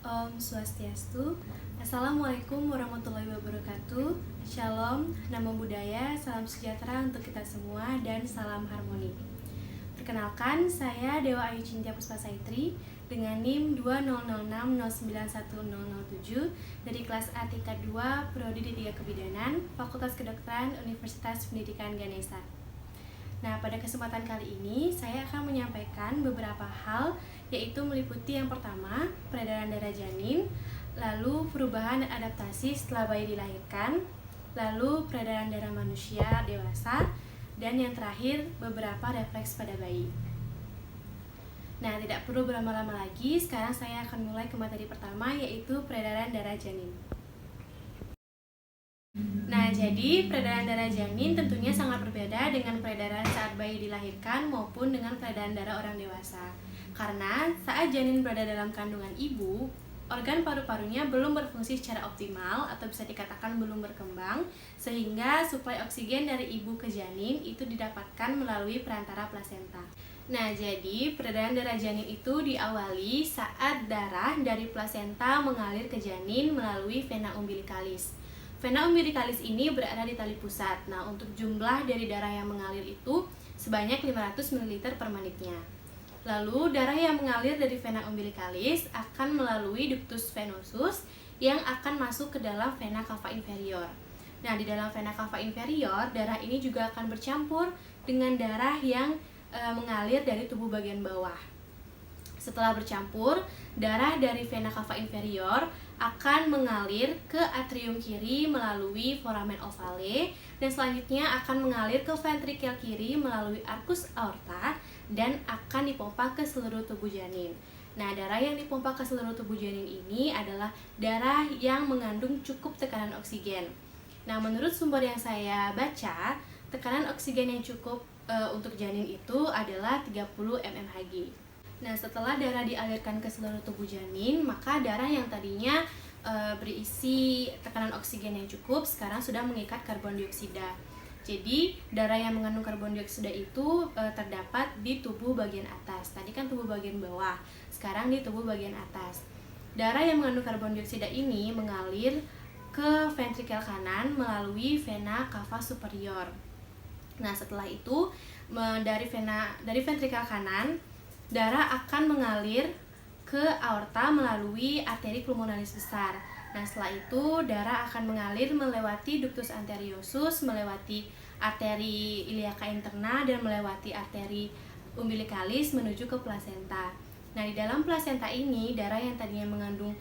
Om Swastiastu. Assalamualaikum warahmatullahi wabarakatuh. Shalom, namo buddhaya, salam sejahtera untuk kita semua, dan salam harmoni. Perkenalkan, saya Dewa Ayu Cintia Puspasaitri dengan NIM 2006091007 dari kelas A tingkat 2 Prodi D3 Kebidanan, Fakultas Kedokteran Universitas Pendidikan Ganesha. Nah, pada kesempatan kali ini saya akan menyampaikan beberapa hal, yaitu meliputi yang pertama, peredaran darah janin, lalu perubahan dan adaptasi setelah bayi dilahirkan, lalu peredaran darah manusia dewasa, dan yang terakhir, beberapa refleks pada bayi. Nah, tidak perlu berlama-lama lagi, sekarang saya akan mulai ke materi pertama, yaitu peredaran darah janin. Nah, jadi peredaran darah janin tentunya sangat berbeda dengan peredaran saat bayi dilahirkan maupun dengan peredaran darah orang dewasa. Karena saat janin berada dalam kandungan ibu, organ paru-parunya belum berfungsi secara optimal atau bisa dikatakan belum berkembang, sehingga suplai oksigen dari ibu ke janin itu didapatkan melalui perantara plasenta. Nah, jadi peredaran darah janin itu diawali saat darah dari plasenta mengalir ke janin melalui vena umbilikalis. Vena umbilikalis ini berada di tali pusat. Nah, untuk jumlah dari darah yang mengalir itu sebanyak 500 ml per menitnya. Lalu, darah yang mengalir dari vena umbilikalis akan melalui ductus venosus yang akan masuk ke dalam vena cava inferior. Nah, di dalam vena cava inferior, darah ini juga akan bercampur dengan darah yang mengalir dari tubuh bagian bawah. Setelah bercampur, darah dari vena cava inferior akan mengalir ke atrium kiri melalui foramen ovale, dan selanjutnya akan mengalir ke ventrikel kiri melalui arcus aorta dan akan dipompa ke seluruh tubuh janin. Nah, darah yang dipompa ke seluruh tubuh janin ini adalah darah yang mengandung cukup tekanan oksigen. Nah, menurut sumber yang saya baca, tekanan oksigen yang cukup untuk janin itu adalah 30 mmHg. Nah, setelah darah dialirkan ke seluruh tubuh janin, maka darah yang tadinya berisi tekanan oksigen yang cukup sekarang sudah mengikat karbon dioksida. Jadi, darah yang mengandung karbon dioksida itu terdapat di tubuh bagian atas. Tadi kan tubuh bagian bawah, sekarang di tubuh bagian atas. Darah yang mengandung karbon dioksida ini mengalir ke ventrikel kanan melalui vena cava superior. Nah, setelah itu dari ventrikel kanan, darah akan mengalir ke aorta melalui arteri pulmonalis besar. Nah, setelah itu darah akan mengalir melewati ductus anteriosus, melewati arteri iliaca interna, dan melewati arteri umbilikalis menuju ke plasenta. Nah, di dalam plasenta ini, darah yang tadinya mengandung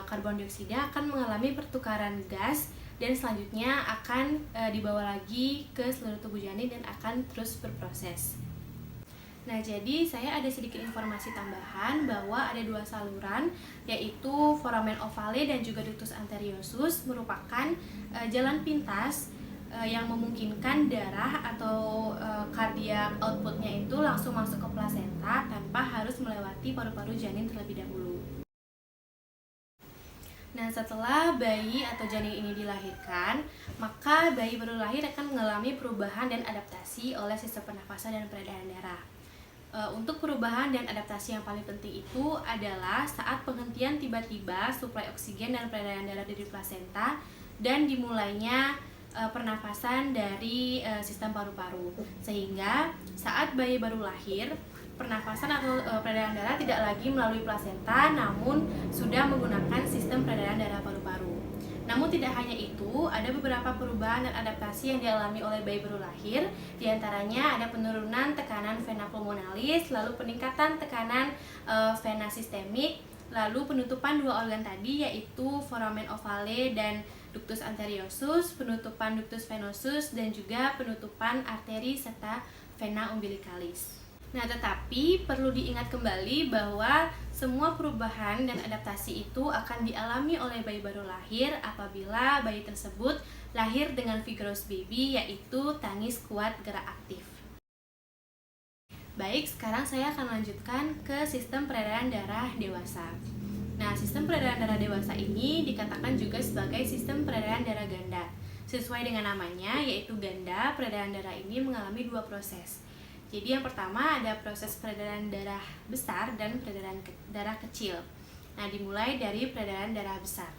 karbon dioksida akan mengalami pertukaran gas dan selanjutnya akan dibawa lagi ke seluruh tubuh janin dan akan terus berproses. Nah, jadi saya ada sedikit informasi tambahan bahwa ada dua saluran, yaitu foramen ovale dan juga ductus anteriosus, merupakan jalan pintas yang memungkinkan darah atau cardiac outputnya itu langsung masuk ke plasenta tanpa harus melewati paru-paru janin terlebih dahulu. Nah, setelah bayi atau janin ini dilahirkan, maka bayi baru lahir akan mengalami perubahan dan adaptasi oleh sistem pernafasan dan peredaran darah. Untuk perubahan dan adaptasi yang paling penting itu adalah saat penghentian tiba-tiba suplai oksigen dan peredaran darah dari plasenta dan dimulainya pernafasan dari sistem paru-paru, sehingga saat bayi baru lahir, pernafasan atau peredaran darah tidak lagi melalui plasenta, namun sudah menggunakan sistem peredaran darah paru-paru. Namun tidak hanya itu, ada beberapa perubahan dan adaptasi yang dialami oleh bayi baru lahir. Di antaranya ada penurunan tekanan vena pulmonalis, lalu peningkatan tekanan vena sistemik, lalu penutupan dua organ tadi, yaitu foramen ovale dan ductus anteriosus, penutupan ductus venosus, dan juga penutupan arteri serta vena umbilikalis. Nah, tetapi perlu diingat kembali bahwa semua perubahan dan adaptasi itu akan dialami oleh bayi baru lahir apabila bayi tersebut lahir dengan vigorous baby, yaitu tangis kuat gerak aktif. Baik, sekarang saya akan lanjutkan ke sistem peredaran darah dewasa. Nah, sistem peredaran darah dewasa ini dikatakan juga sebagai sistem peredaran darah ganda. Sesuai dengan namanya, yaitu ganda, peredaran darah ini mengalami dua proses. Jadi yang pertama ada proses peredaran darah besar dan peredaran darah kecil. Nah, dimulai dari peredaran darah besar.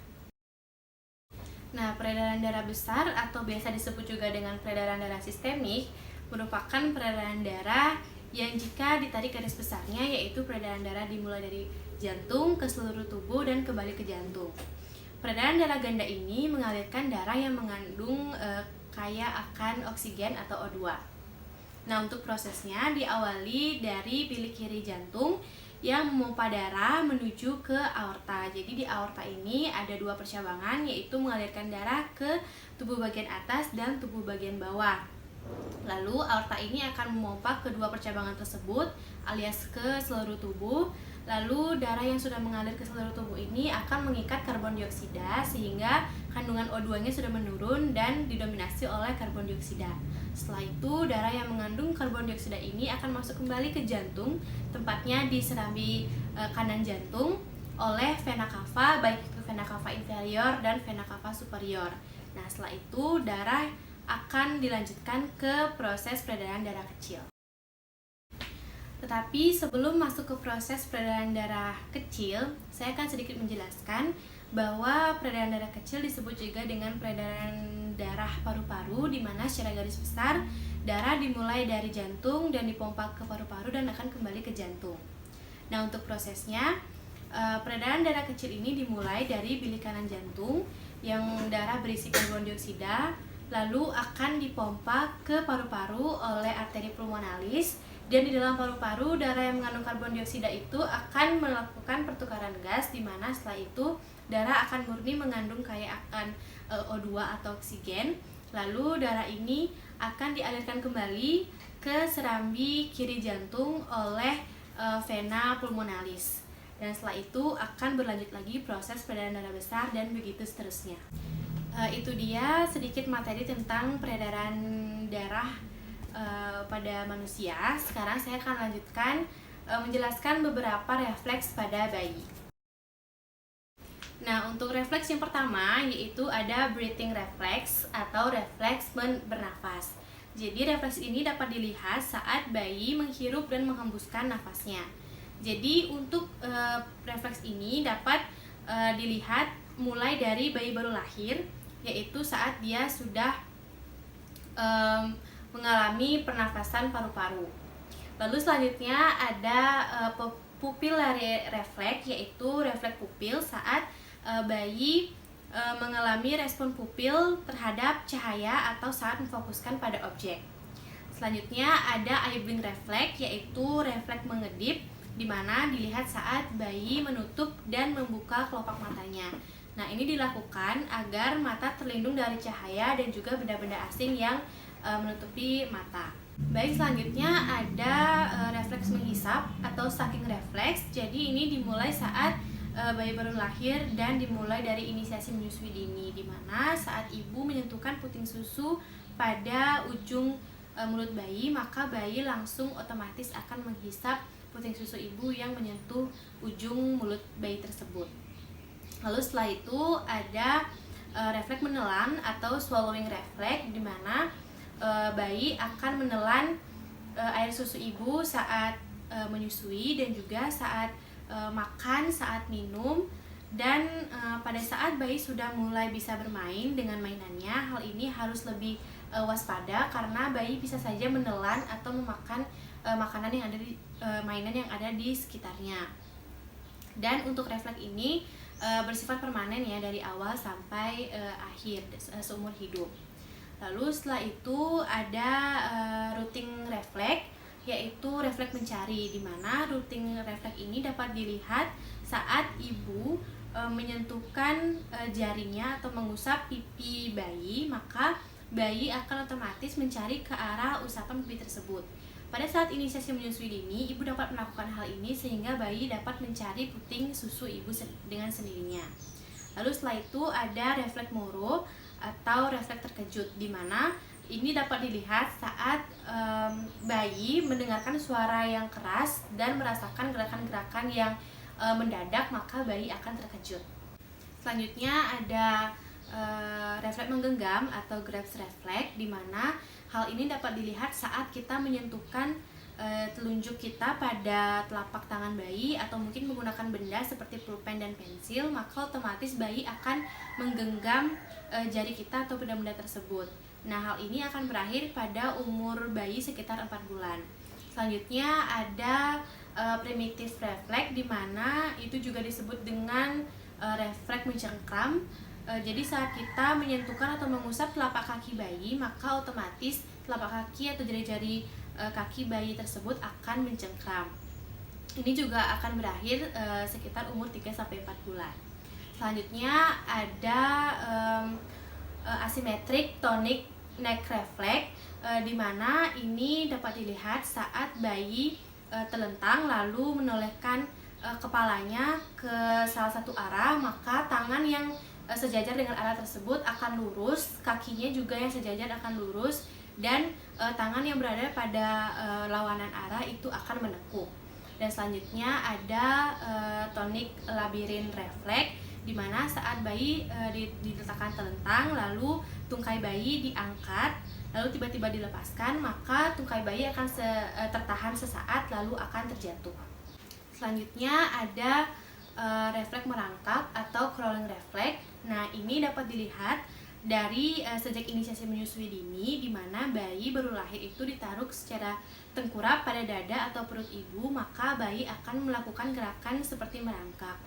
Nah, peredaran darah besar atau biasa disebut juga dengan peredaran darah sistemik merupakan peredaran darah yang jika ditarik garis besarnya yaitu peredaran darah dimulai dari jantung ke seluruh tubuh dan kembali ke jantung. Peredaran darah ganda ini mengalirkan darah yang mengandung kaya akan oksigen atau O2. Nah, untuk prosesnya diawali dari bilik kiri jantung yang memompa darah menuju ke aorta. Jadi di aorta ini ada dua percabangan, yaitu mengalirkan darah ke tubuh bagian atas dan tubuh bagian bawah. Lalu aorta ini akan memompa kedua percabangan tersebut alias ke seluruh tubuh. Lalu darah yang sudah mengalir ke seluruh tubuh ini akan mengikat karbon dioksida sehingga kandungan O2-nya sudah menurun dan didominasi oleh karbon dioksida. Setelah itu darah yang mengandung karbon dioksida ini akan masuk kembali ke jantung, tempatnya di serambi kanan jantung oleh vena cava, baik itu vena cava inferior dan vena cava superior. Nah, setelah itu darah akan dilanjutkan ke proses peredaran darah kecil. Tetapi sebelum masuk ke proses peredaran darah kecil, saya akan sedikit menjelaskan bahwa peredaran darah kecil disebut juga dengan peredaran darah paru-paru, di mana secara garis besar darah dimulai dari jantung dan dipompa ke paru-paru dan akan kembali ke jantung. Nah, untuk prosesnya peredaran darah kecil ini dimulai dari bilik kanan jantung yang darah berisi karbon dioksida, lalu akan dipompa ke paru-paru oleh arteri pulmonalis. Dan di dalam paru-paru, darah yang mengandung karbon dioksida itu akan melakukan pertukaran gas, di mana setelah itu darah akan murni mengandung kaya akan O2 atau oksigen. Lalu darah ini akan dialirkan kembali ke serambi kiri jantung oleh vena pulmonalis. Dan setelah itu akan berlanjut lagi proses peredaran darah besar dan begitu seterusnya. Itu dia sedikit materi tentang peredaran darah pada manusia. Sekarang saya akan lanjutkan menjelaskan beberapa refleks pada bayi. Nah, untuk refleks yang pertama yaitu ada breathing reflex atau refleks bernafas. Jadi refleks ini dapat dilihat saat bayi menghirup dan menghembuskan nafasnya. Jadi untuk refleks ini dapat dilihat mulai dari bayi baru lahir, yaitu saat dia sudah mengalami pernafasan paru-paru. Lalu selanjutnya ada pupillary reflex, yaitu refleks pupil saat bayi mengalami respon pupil terhadap cahaya atau saat memfokuskan pada objek. Selanjutnya ada eye blink reflex, yaitu refleks mengedip, di mana dilihat saat bayi menutup dan membuka kelopak matanya. Nah, ini dilakukan agar mata terlindung dari cahaya dan juga benda-benda asing yang menutupi mata. Baik, selanjutnya ada refleks menghisap atau sucking reflex. Jadi ini dimulai saat bayi baru lahir dan dimulai dari inisiasi menyusui dini, di mana saat ibu menyentuhkan puting susu pada ujung mulut bayi, maka bayi langsung otomatis akan menghisap puting susu ibu yang menyentuh ujung mulut bayi tersebut. Lalu setelah itu ada refleks menelan atau swallowing reflex, di mana bayi akan menelan air susu ibu saat menyusui dan juga saat makan, saat minum, dan pada saat bayi sudah mulai bisa bermain dengan mainannya. Hal ini harus lebih waspada karena bayi bisa saja menelan atau memakan makanan yang ada di mainan yang ada di sekitarnya. Dan untuk refleks ini bersifat permanen ya, dari awal sampai akhir seumur hidup. Lalu setelah itu ada routing reflex, yaitu refleks mencari, di mana routing reflex ini dapat dilihat saat ibu menyentuhkan jarinya atau mengusap pipi bayi, maka bayi akan otomatis mencari ke arah usapan pipi tersebut. Pada saat inisiasi menyusui dini, ibu dapat melakukan hal ini sehingga bayi dapat mencari puting susu ibu dengan sendirinya. Lalu setelah itu ada refleks Moro atau refleks terkejut, di mana ini dapat dilihat saat bayi mendengarkan suara yang keras dan merasakan gerakan-gerakan yang mendadak, maka bayi akan terkejut. Selanjutnya ada refleks menggenggam atau grasp reflex, di mana hal ini dapat dilihat saat kita menyentuhkan telunjuk kita pada telapak tangan bayi atau mungkin menggunakan benda seperti pulpen dan pensil, maka otomatis bayi akan menggenggam jari kita atau benda-benda tersebut. Nah, hal ini akan berakhir pada umur bayi sekitar 4 bulan. Selanjutnya ada primitive refleks, di mana itu juga disebut dengan refleks mencengkram. Jadi saat kita menyentuhkan atau mengusap telapak kaki bayi, maka otomatis telapak kaki atau jari-jari kaki bayi tersebut akan mencengkram. Ini juga akan berakhir sekitar umur 3-4 bulan. Selanjutnya ada asymmetric tonic neck reflex, di mana ini dapat dilihat saat bayi terlentang lalu menolehkan kepalanya ke salah satu arah, maka tangan yang sejajar dengan arah tersebut akan lurus, kakinya juga yang sejajar akan lurus, dan tangan yang berada pada lawanan arah itu akan menekuk. Dan selanjutnya ada tonic labyrinth reflex, di mana saat bayi diletakkan terlentang lalu tungkai bayi diangkat lalu tiba-tiba dilepaskan, maka tungkai bayi akan tertahan sesaat lalu akan terjatuh. Selanjutnya ada refleks merangkak atau crawling reflex. Nah, ini dapat dilihat dari sejak inisiasi menyusui dini, di mana bayi baru lahir itu ditaruh secara tengkurap pada dada atau perut ibu, maka bayi akan melakukan gerakan seperti merangkak.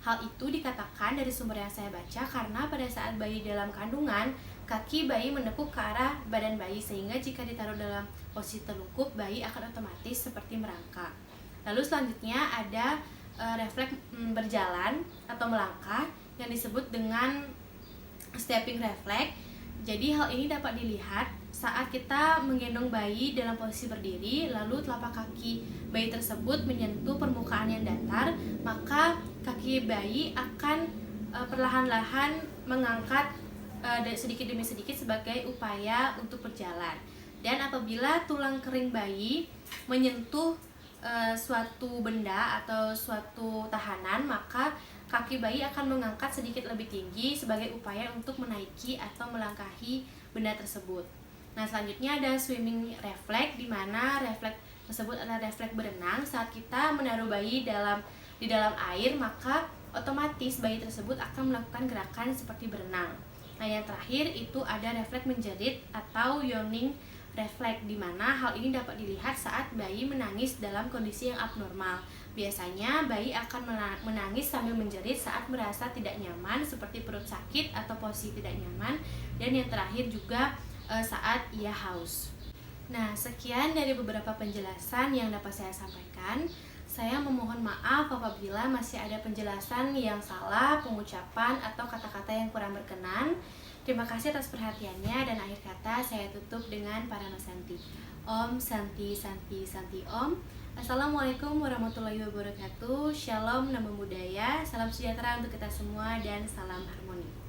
Hal itu dikatakan dari sumber yang saya baca karena pada saat bayi dalam kandungan, kaki bayi menekuk ke arah badan bayi, sehingga jika ditaruh dalam posisi telungkup, bayi akan otomatis seperti merangkak. Lalu selanjutnya ada refleks berjalan atau melangkah yang disebut dengan stepping reflex. Jadi hal ini dapat dilihat saat kita menggendong bayi dalam posisi berdiri, lalu telapak kaki bayi tersebut menyentuh permukaan yang datar, maka kaki bayi akan perlahan-lahan mengangkat sedikit demi sedikit sebagai upaya untuk berjalan. Dan apabila tulang kering bayi menyentuh suatu benda atau suatu tahanan, maka kaki bayi akan mengangkat sedikit lebih tinggi sebagai upaya untuk menaiki atau melangkahi benda tersebut. Nah, selanjutnya ada swimming reflex, di mana refleks tersebut adalah refleks berenang. Saat kita menaruh bayi di dalam air, maka otomatis bayi tersebut akan melakukan gerakan seperti berenang. Nah, yang terakhir itu ada refleks menjerit atau yawning refleks, di mana hal ini dapat dilihat saat bayi menangis dalam kondisi yang abnormal. Biasanya bayi akan menangis sambil menjerit saat merasa tidak nyaman, seperti perut sakit atau posisi tidak nyaman, dan yang terakhir juga saat ia haus. Nah, sekian dari beberapa penjelasan yang dapat saya sampaikan. Saya memohon maaf apabila masih ada penjelasan yang salah, pengucapan, atau kata-kata yang kurang berkenan. Terima kasih atas perhatiannya, dan akhir kata saya tutup dengan Parama Santi. Om Santi Santi Santi Om. Assalamualaikum warahmatullahi wabarakatuh. Shalom, namo buddhaya. Salam sejahtera untuk kita semua dan salam harmoni.